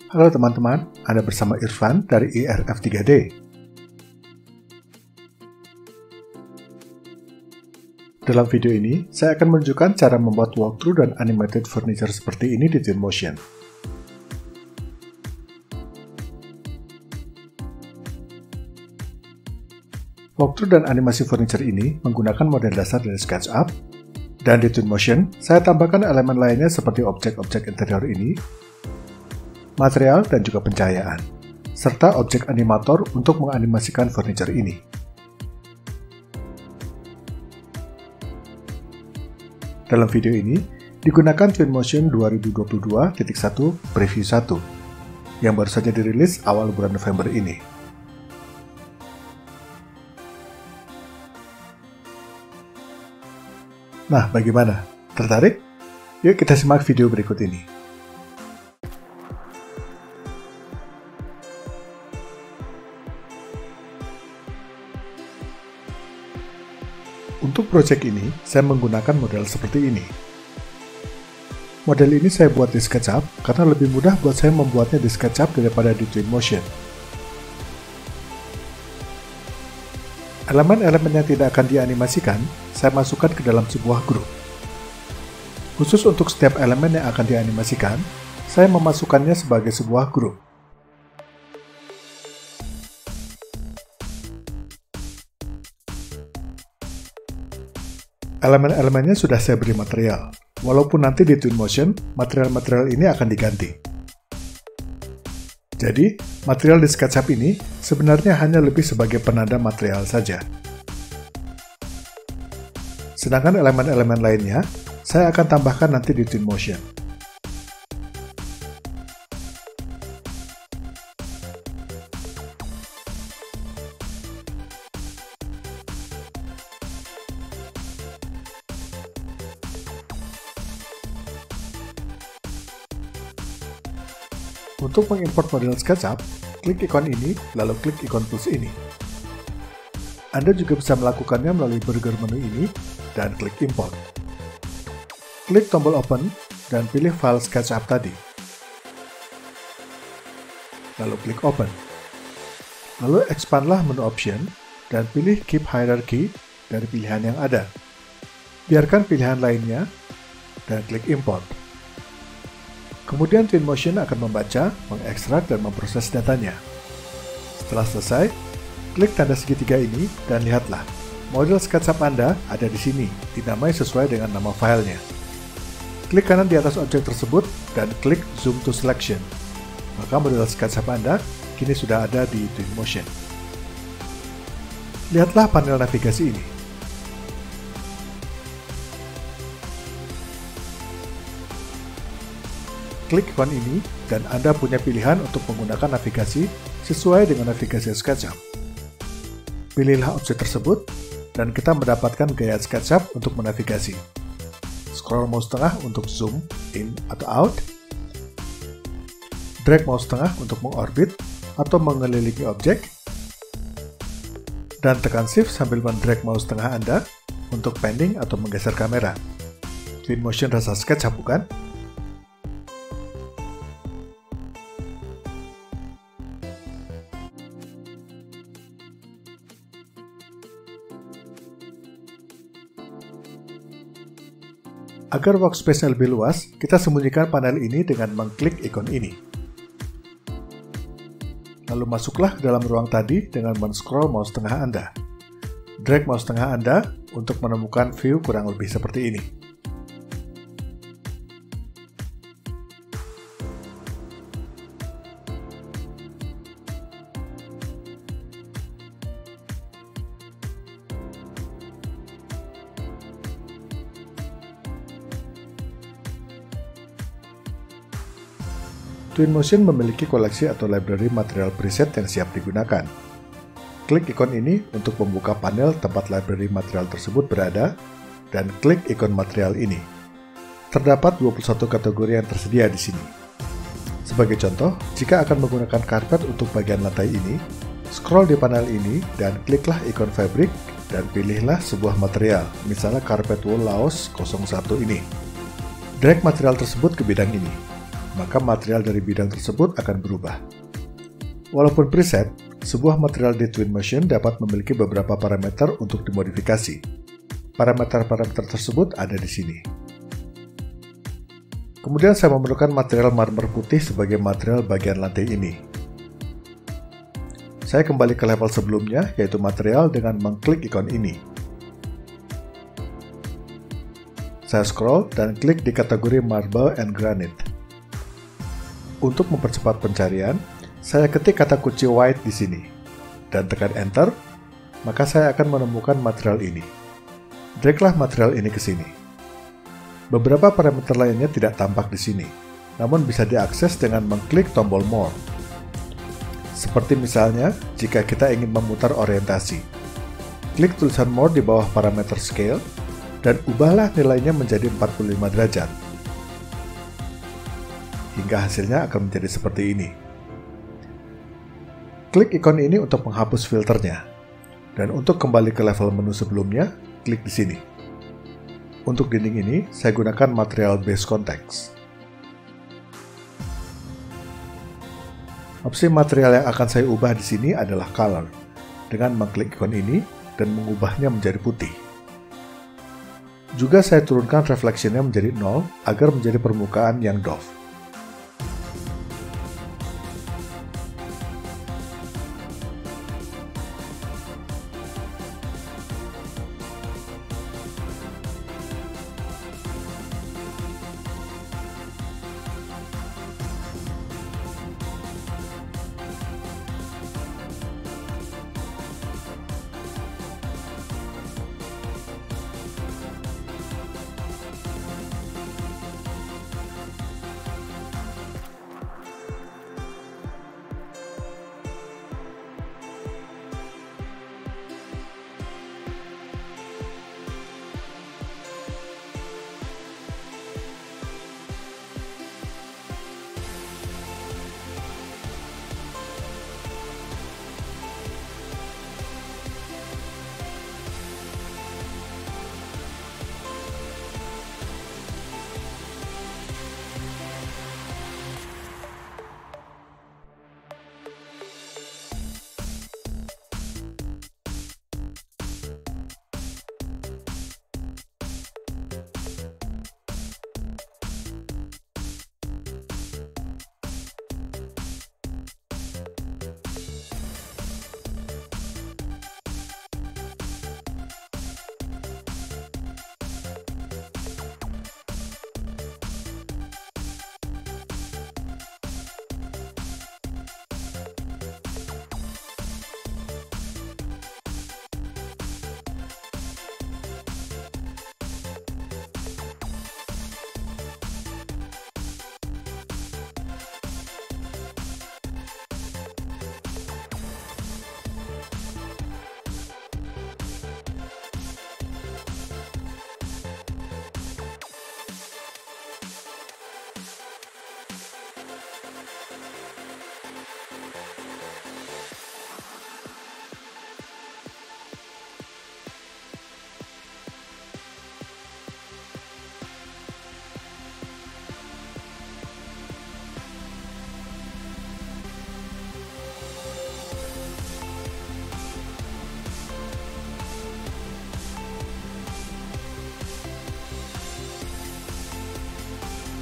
Halo teman-teman, Anda bersama Irfan dari IRF3D. Dalam video ini, saya akan menunjukkan cara membuat walkthrough dan animated furniture seperti ini di Twinmotion. Walkthrough dan animasi furniture ini menggunakan model dasar dari SketchUp, dan di Twinmotion, saya tambahkan elemen lainnya seperti objek-objek interior ini, material dan juga pencahayaan, serta objek animator untuk menganimasikan furniture ini. Dalam video ini, digunakan Twinmotion 2022.1 Preview 1, yang baru saja dirilis awal bulan November ini. Nah, bagaimana? Tertarik? Yuk kita simak video berikut ini. Untuk proyek ini, saya menggunakan model seperti ini. Model ini saya buat di SketchUp karena lebih mudah buat saya membuatnya di SketchUp daripada di Twinmotion. Elemen-elemen yang tidak akan dianimasikan, saya masukkan ke dalam sebuah grup. Khusus untuk setiap elemen yang akan dianimasikan, saya memasukkannya sebagai sebuah grup. Elemen-elemennya sudah saya beri material, walaupun nanti di Twinmotion, material-material ini akan diganti. Jadi, material di SketchUp ini sebenarnya hanya lebih sebagai penanda material saja. Sedangkan elemen-elemen lainnya, saya akan tambahkan nanti di Twinmotion. Untuk mengimport model SketchUp, klik ikon ini, lalu klik ikon plus ini. Anda juga bisa melakukannya melalui burger menu ini, dan klik import. Klik tombol open, dan pilih file SketchUp tadi. Lalu klik open. Lalu expandlah menu option, dan pilih keep hierarchy dari pilihan yang ada. Biarkan pilihan lainnya, dan klik import. Kemudian Twinmotion akan membaca, mengekstrak, dan memproses datanya. Setelah selesai, klik tanda segitiga ini dan lihatlah, model SketchUp Anda ada di sini, dinamai sesuai dengan nama filenya. Klik kanan di atas objek tersebut dan klik Zoom to Selection. Maka model SketchUp Anda kini sudah ada di Twinmotion. Lihatlah panel navigasi ini. Klik ikon ini, dan Anda punya pilihan untuk menggunakan navigasi sesuai dengan navigasi SketchUp. Pilihlah objek tersebut, dan kita mendapatkan gaya SketchUp untuk menavigasi. Scroll mouse tengah untuk zoom in atau out. Drag mouse tengah untuk mengorbit atau mengelilingi objek. Dan tekan shift sambil mendrag mouse tengah Anda untuk pending atau menggeser kamera. Twinmotion rasa SketchUp, bukan? Agar workspace lebih luas, kita sembunyikan panel ini dengan mengklik ikon ini. Lalu masuklah ke dalam ruang tadi dengan men-scroll mouse tengah Anda. Drag mouse tengah Anda untuk menemukan view kurang lebih seperti ini. Twinmotion memiliki koleksi atau library material preset yang siap digunakan. Klik ikon ini untuk membuka panel tempat library material tersebut berada, dan klik ikon material ini. Terdapat 21 kategori yang tersedia di sini. Sebagai contoh, jika akan menggunakan karpet untuk bagian lantai ini, scroll di panel ini dan kliklah ikon fabric dan pilihlah sebuah material, misalnya karpet wool Laos 01 ini. Drag material tersebut ke bidang ini. maka material dari bidang tersebut akan berubah. Walaupun preset, sebuah material di Twinmotion dapat memiliki beberapa parameter untuk dimodifikasi. Parameter-parameter tersebut ada di sini. Kemudian saya memerlukan material marmer putih sebagai material bagian lantai ini. Saya kembali ke level sebelumnya, yaitu material dengan mengklik ikon ini. Saya scroll dan klik di kategori Marble and Granite. Untuk mempercepat pencarian, saya ketik kata kunci white di sini, dan tekan Enter, maka saya akan menemukan material ini. Draglah material ini ke sini. Beberapa parameter lainnya tidak tampak di sini, namun bisa diakses dengan mengklik tombol More. Seperti misalnya, jika kita ingin memutar orientasi. Klik tulisan More di bawah parameter Scale, dan ubahlah nilainya menjadi 45 derajat. Hingga hasilnya akan menjadi seperti ini. Klik ikon ini untuk menghapus filternya. Dan untuk kembali ke level menu sebelumnya, klik di sini. Untuk dinding ini, saya gunakan material base context. Opsi material yang akan saya ubah di sini adalah color, dengan mengklik ikon ini dan mengubahnya menjadi putih. Juga saya turunkan reflection-nya menjadi 0 agar menjadi permukaan yang doff.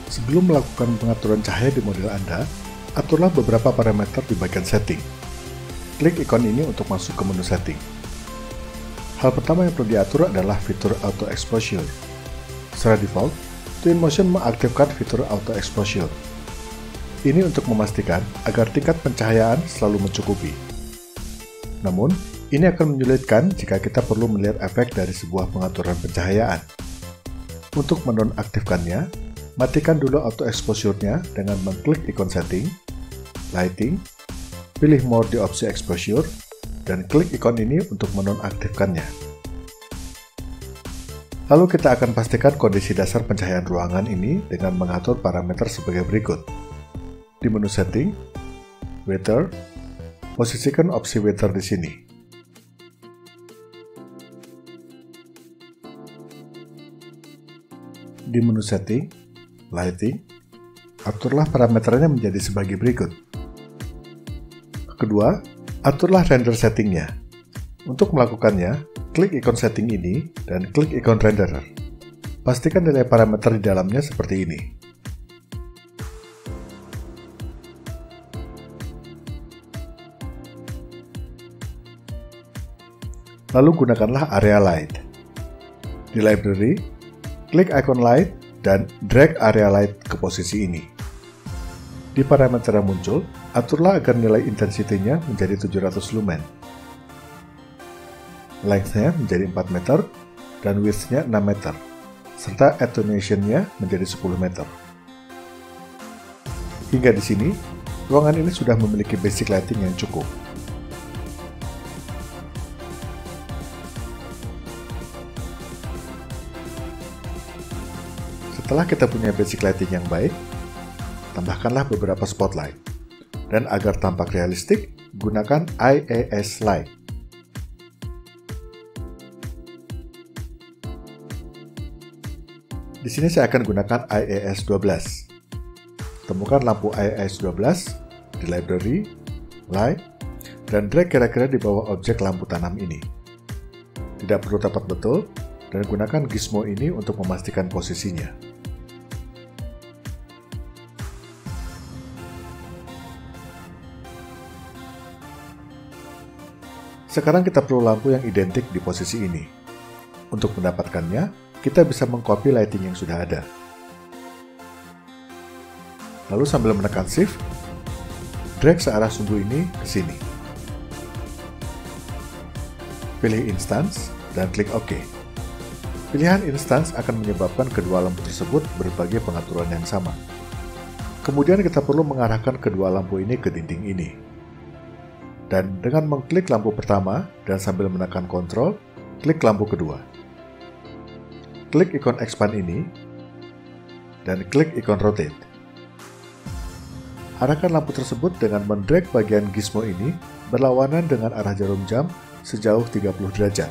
Sebelum melakukan pengaturan cahaya di model Anda, aturlah beberapa parameter di bagian setting. Klik ikon ini untuk masuk ke menu setting. Hal pertama yang perlu diatur adalah fitur Auto Exposure. Secara default, Twinmotion mengaktifkan fitur Auto Exposure. Ini untuk memastikan agar tingkat pencahayaan selalu mencukupi. Namun, ini akan menyulitkan jika kita perlu melihat efek dari sebuah pengaturan pencahayaan. Untuk menonaktifkannya, matikan dulu auto exposure-nya dengan mengklik ikon setting, lighting, pilih more di opsi exposure, dan klik ikon ini untuk menonaktifkannya. Lalu kita akan pastikan kondisi dasar pencahayaan ruangan ini dengan mengatur parameter sebagai berikut. Di menu setting, weather, posisikan opsi weather di sini. Di menu setting, lighting, Aturlah parameternya menjadi sebagai berikut. Kedua, aturlah render settingnya. Untuk melakukannya, klik ikon setting ini dan klik ikon renderer. Pastikan nilai parameter di dalamnya seperti ini. Lalu gunakanlah area light. Di library, klik icon light dan drag area light ke posisi ini. Di parameter yang muncul, aturlah agar nilai intensity-nya menjadi 700 lumen. Length-nya menjadi 4 meter dan width-nya 6 meter, serta attenuation-nya menjadi 10 meter. Hingga di sini, ruangan ini sudah memiliki basic lighting yang cukup. Setelah kita punya basic lighting yang baik, tambahkanlah beberapa spotlight. Dan agar tampak realistik, gunakan IAS Light. Di sini saya akan gunakan IAS 12. Temukan lampu IAS 12 di library, light, dan drag kira-kira di bawah objek lampu tanam ini. Tidak perlu tepat betul, dan gunakan gizmo ini untuk memastikan posisinya. Sekarang kita perlu lampu yang identik di posisi ini. Untuk mendapatkannya, kita bisa mengcopy lighting yang sudah ada. Lalu sambil menekan Shift, drag searah sumbu ini ke sini. Pilih Instance dan klik OK. Pilihan Instance akan menyebabkan kedua lampu tersebut berbagai pengaturan yang sama. Kemudian kita perlu mengarahkan kedua lampu ini ke dinding ini. Dan dengan mengklik lampu pertama dan sambil menekan Ctrl, klik lampu kedua. Klik ikon expand ini, dan klik ikon rotate. Arahkan lampu tersebut dengan mendrag bagian gizmo ini berlawanan dengan arah jarum jam sejauh 30 derajat.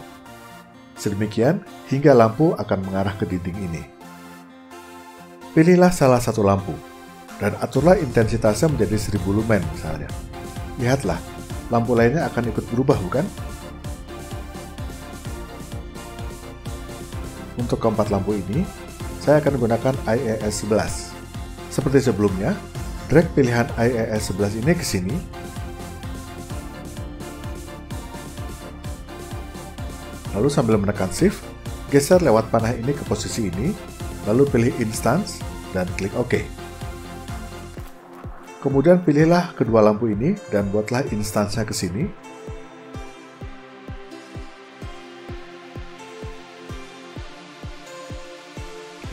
Sedemikian hingga lampu akan mengarah ke dinding ini. Pilihlah salah satu lampu, dan aturlah intensitasnya menjadi 1000 lumen misalnya. Lihatlah, lampu lainnya akan ikut berubah, bukan? Untuk keempat lampu ini, saya akan menggunakan IAS 11. Seperti sebelumnya, drag pilihan IAS 11 ini ke sini. Lalu sambil menekan Shift, geser lewat panah ini ke posisi ini, lalu pilih Instance dan klik OK. Kemudian pilihlah kedua lampu ini dan buatlah instansinya ke sini.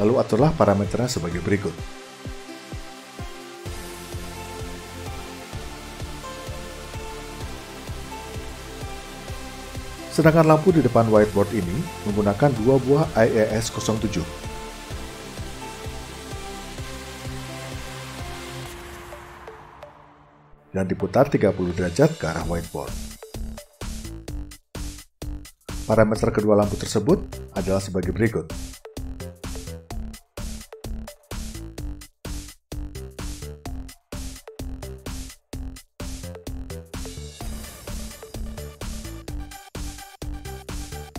Lalu aturlah parameternya sebagai berikut. Sedangkan lampu di depan whiteboard ini menggunakan dua buah IAS 07. Dan diputar 30 derajat ke arah whiteboard. Parameter kedua lampu tersebut adalah sebagai berikut.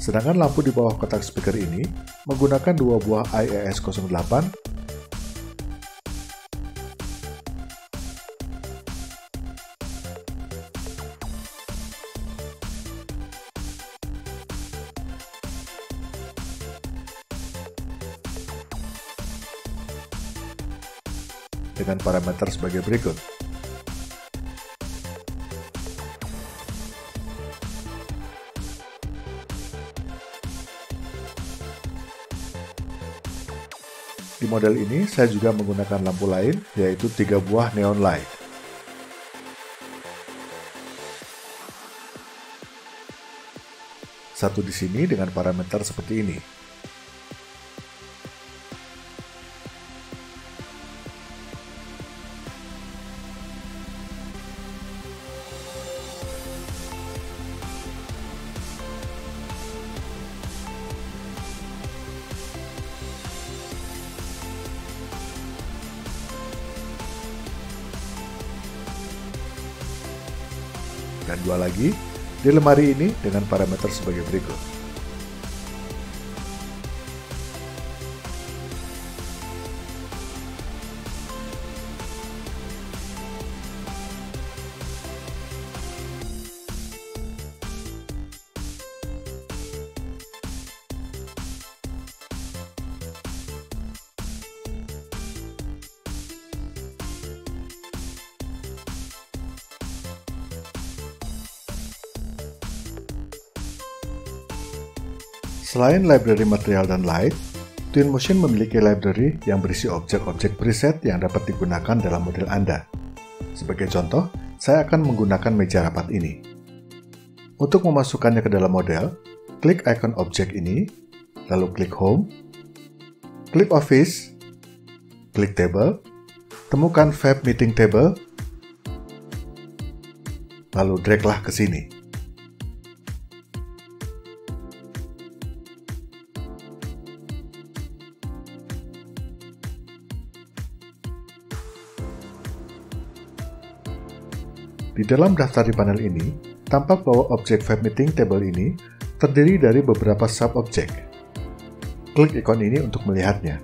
Sedangkan lampu di bawah kotak speaker ini menggunakan dua buah IAS 08 dengan parameter sebagai berikut. Di model ini, saya juga menggunakan lampu lain, yaitu 3 buah neon light. Satu di sini dengan parameter seperti ini. dan 2 lagi di lemari ini dengan parameter sebagai berikut. Selain library material dan light, Twinmotion memiliki library yang berisi objek-objek preset yang dapat digunakan dalam model Anda. Sebagai contoh, saya akan menggunakan meja rapat ini. Untuk memasukkannya ke dalam model, klik icon objek ini, lalu klik Home, klik Office, klik Table, temukan Fab Meeting Table, lalu draglah ke sini. Di dalam daftar di panel ini, tampak bahwa objek Fab Meeting Table ini terdiri dari beberapa sub-objek. Klik ikon ini untuk melihatnya.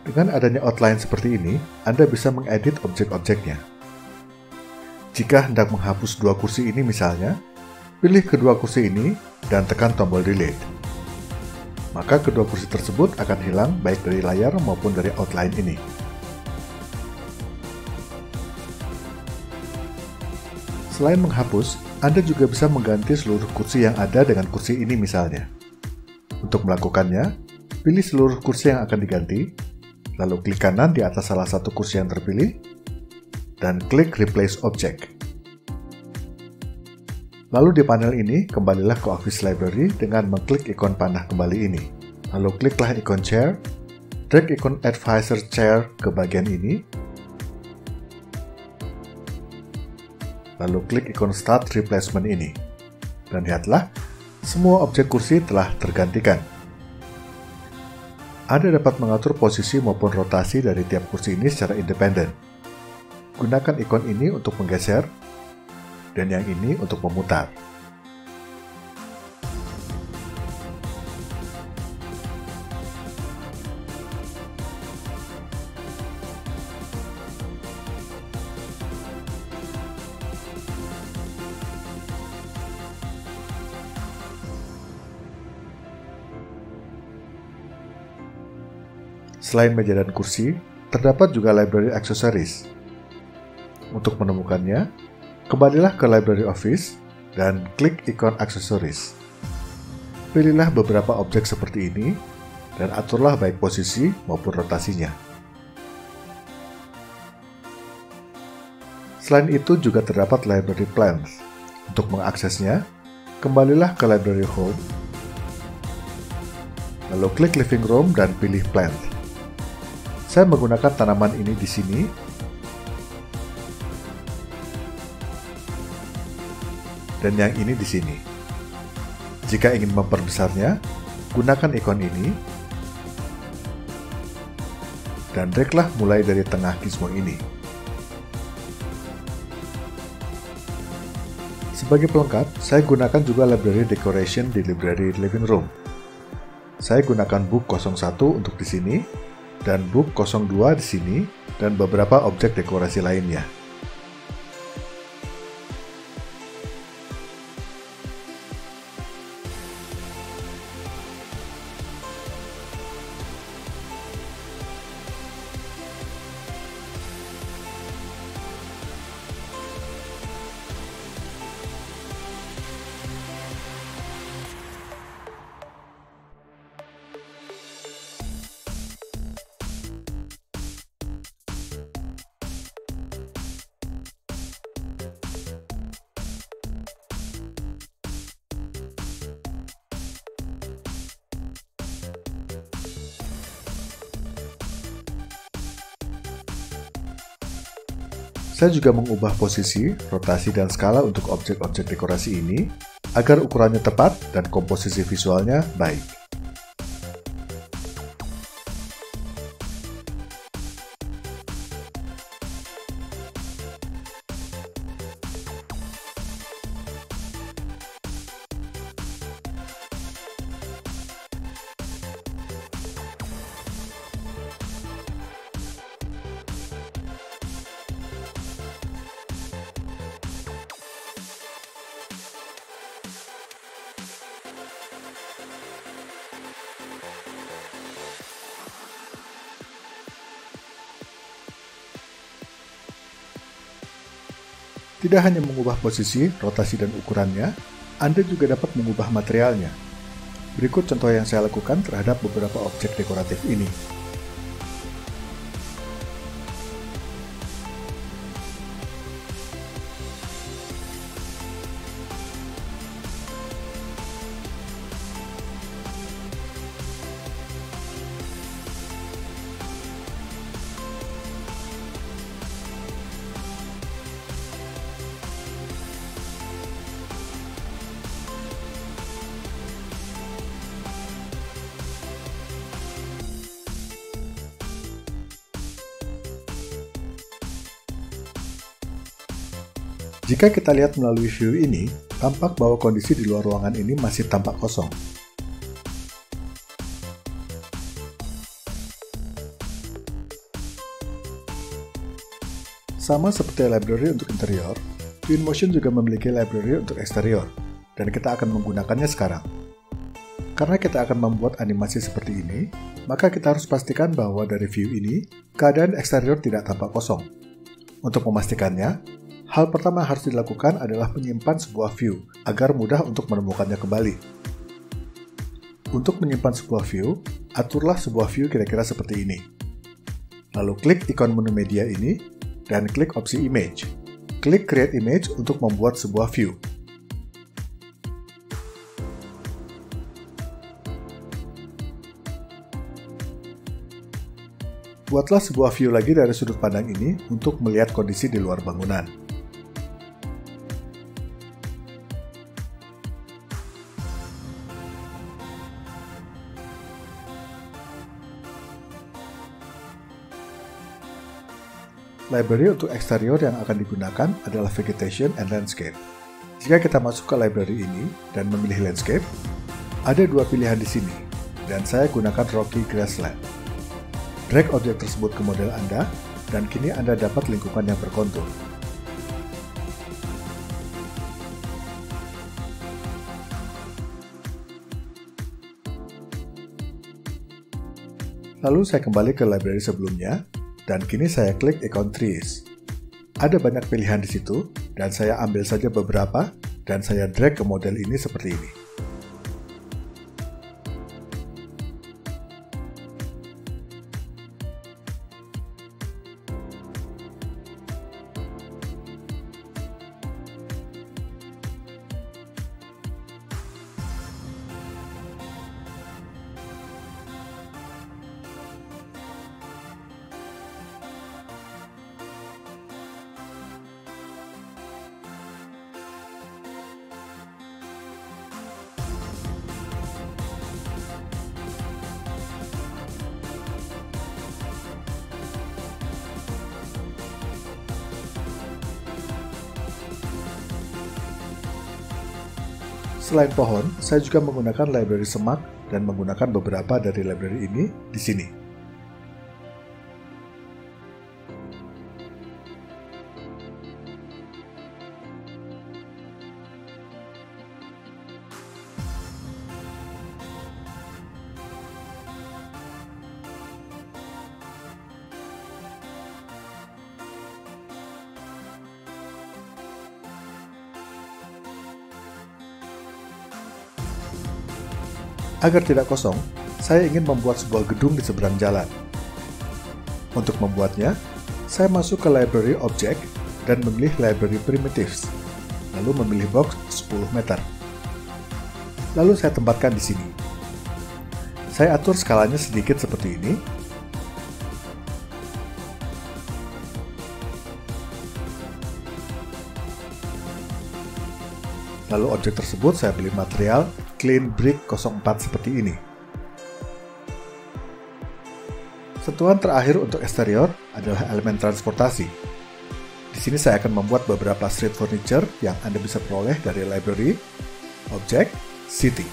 Dengan adanya outline seperti ini, Anda bisa mengedit objek-objeknya. Jika hendak menghapus 2 kursi ini misalnya, pilih kedua kursi ini dan tekan tombol Delete. Maka kedua kursi tersebut akan hilang baik dari layar maupun dari outline ini. Selain menghapus, Anda juga bisa mengganti seluruh kursi yang ada dengan kursi ini misalnya. Untuk melakukannya, pilih seluruh kursi yang akan diganti, lalu klik kanan di atas salah satu kursi yang terpilih, dan klik Replace Object. Lalu di panel ini, kembalilah ke Office Library dengan mengklik ikon panah kembali ini. Lalu kliklah ikon Chair, drag ikon Advisor Chair ke bagian ini, lalu klik ikon Start Replacement ini. Dan lihatlah, semua objek kursi telah tergantikan. Anda dapat mengatur posisi maupun rotasi dari tiap kursi ini secara independen. Gunakan ikon ini untuk menggeser, dan yang ini untuk memutar. Selain meja dan kursi, terdapat juga library accessories. Untuk menemukannya, kembalilah ke Library Office dan klik ikon Accessories. Pilihlah beberapa objek seperti ini dan aturlah baik posisi maupun rotasinya. Selain itu juga terdapat Library Plants. Untuk mengaksesnya, kembalilah ke Library Home, lalu klik Living Room dan pilih Plant. Saya menggunakan tanaman ini di sini, dan yang ini di sini. Jika ingin memperbesarnya, gunakan ikon ini, dan draglah mulai dari tengah gizmo ini. Sebagai pelengkap, saya gunakan juga library decoration di library living room. Saya gunakan book 01 untuk di sini, dan book 02 di sini, dan beberapa objek dekorasi lainnya. Saya juga mengubah posisi, rotasi, dan skala untuk objek-objek dekorasi ini agar ukurannya tepat dan komposisi visualnya baik. Tidak hanya mengubah posisi, rotasi, dan ukurannya, Anda juga dapat mengubah materialnya. Berikut contoh yang saya lakukan terhadap beberapa objek dekoratif ini. Jika kita lihat melalui view ini, tampak bahwa kondisi di luar ruangan ini masih tampak kosong. Sama seperti library untuk interior, Twinmotion juga memiliki library untuk eksterior, dan kita akan menggunakannya sekarang. Karena kita akan membuat animasi seperti ini, maka kita harus pastikan bahwa dari view ini, keadaan eksterior tidak tampak kosong. Untuk memastikannya, hal pertama yang harus dilakukan adalah menyimpan sebuah view, agar mudah untuk menemukannya kembali. Untuk menyimpan sebuah view, aturlah sebuah view kira-kira seperti ini. Lalu klik ikon menu media ini, dan klik opsi image. Klik create image untuk membuat sebuah view. Buatlah sebuah view lagi dari sudut pandang ini untuk melihat kondisi di luar bangunan. Library untuk eksterior yang akan digunakan adalah Vegetation and Landscape. Jika kita masuk ke library ini dan memilih Landscape, ada dua pilihan di sini, dan saya gunakan Rocky Grassland. Drag objek tersebut ke model Anda, dan kini Anda dapat lingkungan yang berkontur. Lalu saya kembali ke library sebelumnya, dan kini saya klik ikon Trees. Ada banyak pilihan di situ, dan saya ambil saja beberapa, dan saya drag ke model ini seperti ini. Selain pohon, saya juga menggunakan library semak dan menggunakan beberapa dari library ini di sini. Agar tidak kosong, saya ingin membuat sebuah gedung di seberang jalan. Untuk membuatnya, saya masuk ke Library Object dan memilih Library Primitives, lalu memilih box 10 meter. Lalu saya tempatkan di sini. Saya atur skalanya sedikit seperti ini. Lalu objek tersebut saya beli material Clean Brick 04 seperti ini. Sentuhan terakhir untuk eksterior adalah elemen transportasi. Di sini saya akan membuat beberapa street furniture yang Anda bisa peroleh dari library, objek, city.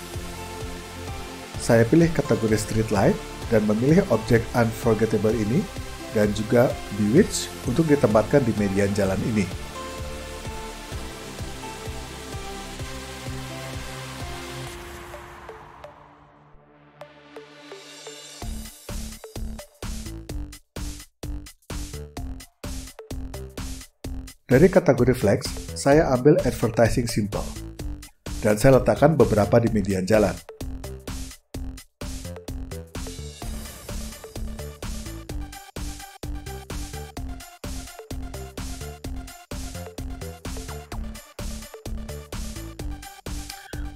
Saya pilih kategori street light dan memilih objek unforgettable ini dan juga bewitch untuk ditempatkan di median jalan ini. Dari kategori flex, saya ambil advertising simple, dan saya letakkan beberapa di median jalan.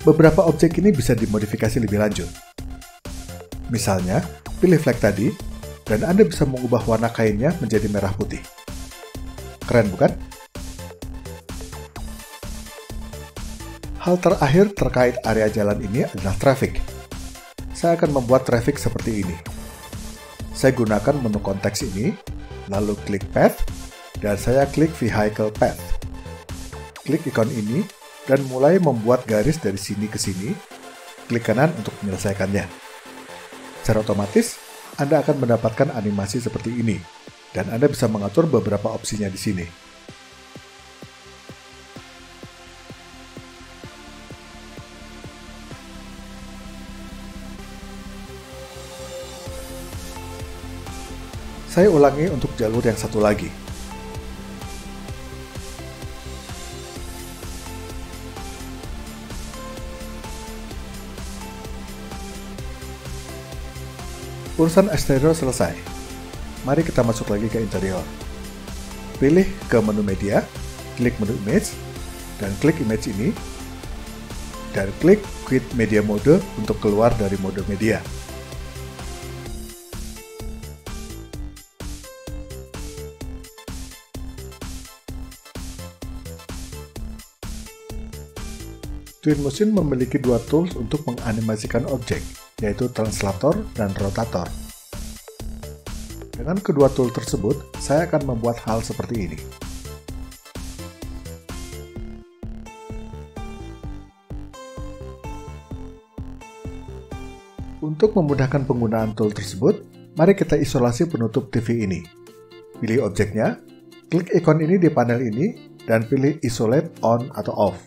Beberapa objek ini bisa dimodifikasi lebih lanjut. Misalnya, pilih flag tadi, dan Anda bisa mengubah warna kainnya menjadi merah putih. Keren bukan? Hal terakhir terkait area jalan ini adalah traffic. Saya akan membuat traffic seperti ini. Saya gunakan menu konteks ini, lalu klik Path, dan saya klik Vehicle Path. Klik ikon ini, dan mulai membuat garis dari sini ke sini, klik kanan untuk menyelesaikannya. Secara otomatis, Anda akan mendapatkan animasi seperti ini, dan Anda bisa mengatur beberapa opsinya di sini. Saya ulangi untuk jalur yang satu lagi. Urusan eksterior selesai. Mari kita masuk lagi ke interior. Pilih ke menu media, klik menu image, dan klik image ini, dan klik quit media mode untuk keluar dari mode media. Twinmotion memiliki dua tools untuk menganimasikan objek, yaitu translator dan rotator. Dengan kedua tool tersebut, saya akan membuat hal seperti ini. Untuk memudahkan penggunaan tool tersebut, mari kita isolasi penutup TV ini. Pilih objeknya, klik ikon ini di panel ini, dan pilih Isolate On atau Off.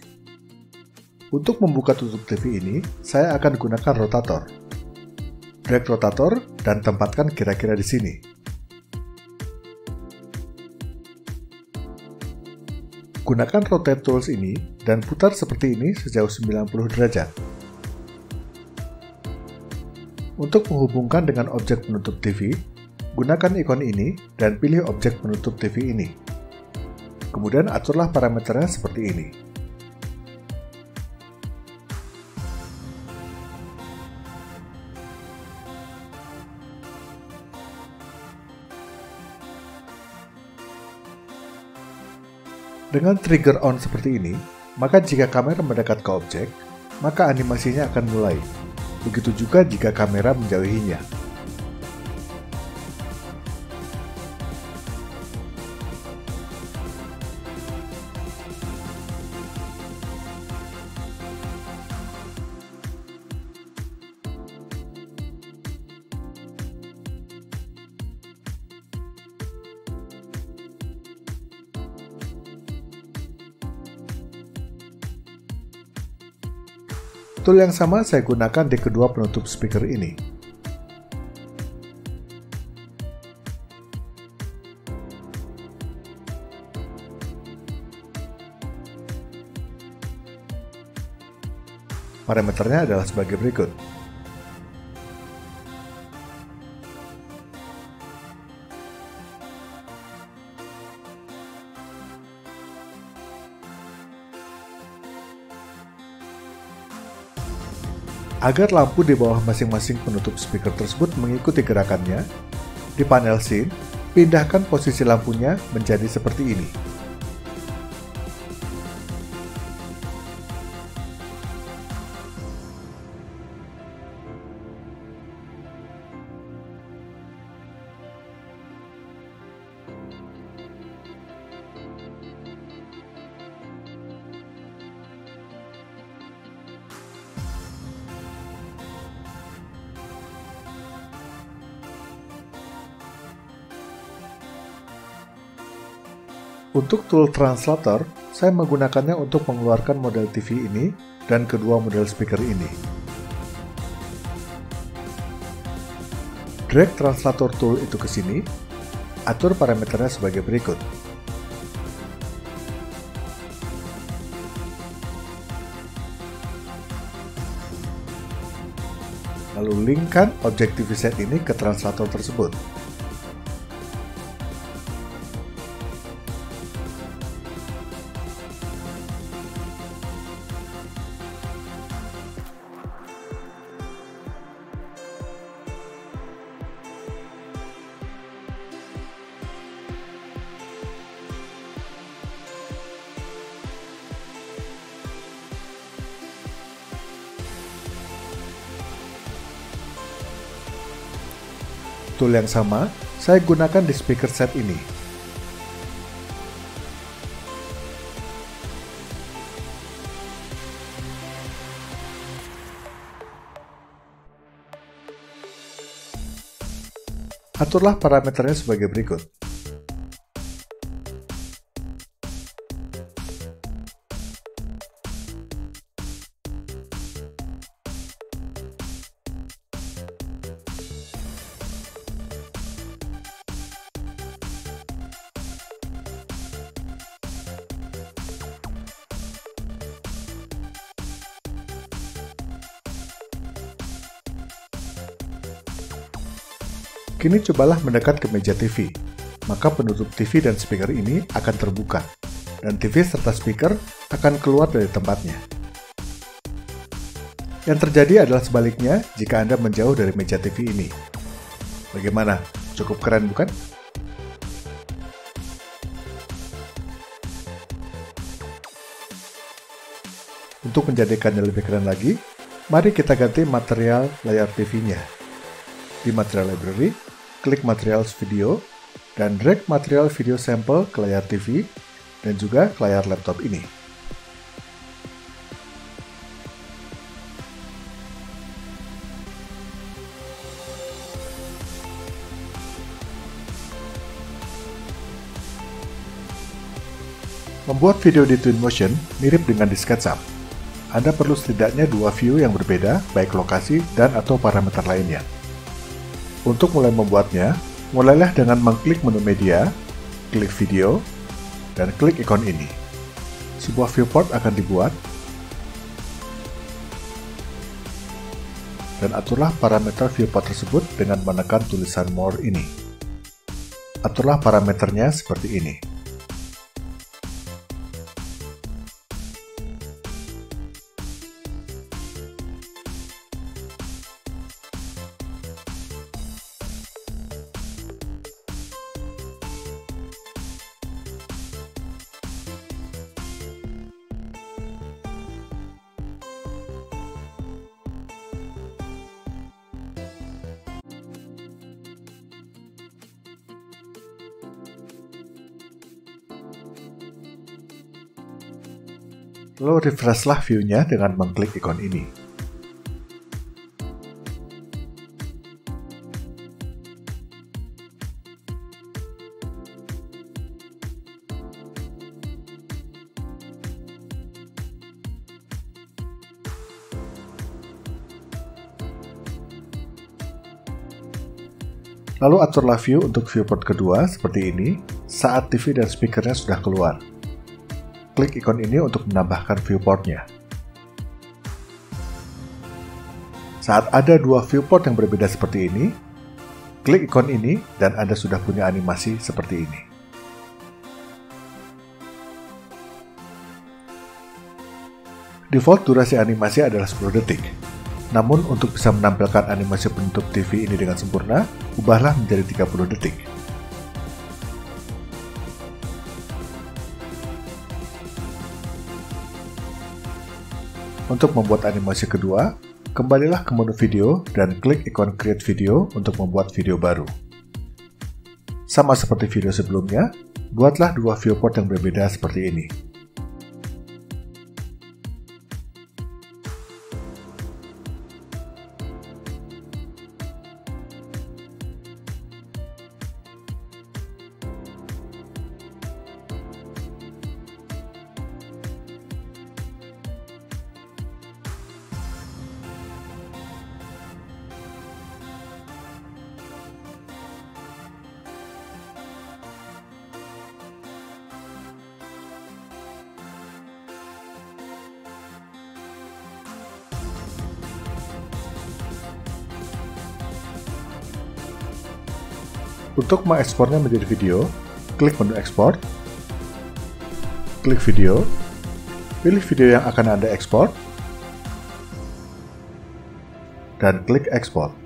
Untuk membuka tutup TV ini, saya akan gunakan rotator. Drag rotator dan tempatkan kira-kira di sini. Gunakan Rotate Tools ini dan putar seperti ini sejauh 90 derajat. Untuk menghubungkan dengan objek penutup TV, gunakan ikon ini dan pilih objek penutup TV ini. Kemudian aturlah parameternya seperti ini. Dengan trigger on seperti ini, maka jika kamera mendekat ke objek, maka animasinya akan mulai. Begitu juga jika kamera menjauhinya. Tool yang sama saya gunakan di kedua penutup speaker ini. Parameternya adalah sebagai berikut. Agar lampu di bawah masing-masing penutup speaker tersebut mengikuti gerakannya, di panel Scene, pindahkan posisi lampunya menjadi seperti ini. Untuk tool translator, saya menggunakannya untuk mengeluarkan model TV ini dan kedua model speaker ini. Drag translator tool itu ke sini, atur parameternya sebagai berikut. Lalu linkkan objek TV set ini ke translator tersebut. Tool yang sama saya gunakan di speaker set ini. Aturlah parameternya sebagai berikut. Kini cobalah mendekat ke meja TV, maka penutup TV dan speaker ini akan terbuka, dan TV serta speaker akan keluar dari tempatnya. Yang terjadi adalah sebaliknya jika Anda menjauh dari meja TV ini. Bagaimana? Cukup keren bukan? Untuk menjadikannya lebih keren lagi, mari kita ganti material layar TV-nya. Di Material Library, klik Materials Video, dan drag material video sampel ke layar TV, dan juga ke layar laptop ini. Membuat video di Twinmotion mirip dengan di SketchUp. Anda perlu setidaknya dua view yang berbeda, baik lokasi dan atau parameter lainnya. Untuk mulai membuatnya, mulailah dengan mengklik menu media, klik video, dan klik ikon ini. Sebuah viewport akan dibuat, dan aturlah parameter viewport tersebut dengan menekan tulisan More ini. Aturlah parameternya seperti ini. Lalu refreshlah view-nya dengan mengklik ikon ini. Lalu aturlah view untuk viewport kedua seperti ini saat TV dan speakernya sudah keluar. Klik ikon ini untuk menambahkan viewportnya. Saat ada dua viewport yang berbeda seperti ini, klik ikon ini dan Anda sudah punya animasi seperti ini. Default durasi animasi adalah 10 detik. Namun untuk bisa menampilkan animasi penutup TV ini dengan sempurna, ubahlah menjadi 30 detik. Untuk membuat animasi kedua, kembalilah ke menu video dan klik ikon Create Video untuk membuat video baru. Sama seperti video sebelumnya, buatlah dua viewport yang berbeda seperti ini. Untuk mengekspornya menjadi video, klik menu ekspor, klik video, pilih video yang akan Anda ekspor, dan klik ekspor.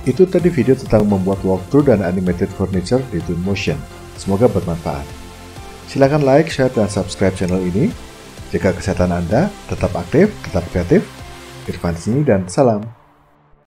Itu tadi video tentang membuat walkthrough dan animated furniture di Twinmotion. Semoga bermanfaat. Silakan like, share, dan subscribe channel ini. Jaga kesehatan Anda, tetap aktif, tetap kreatif. Irfan sini dan salam.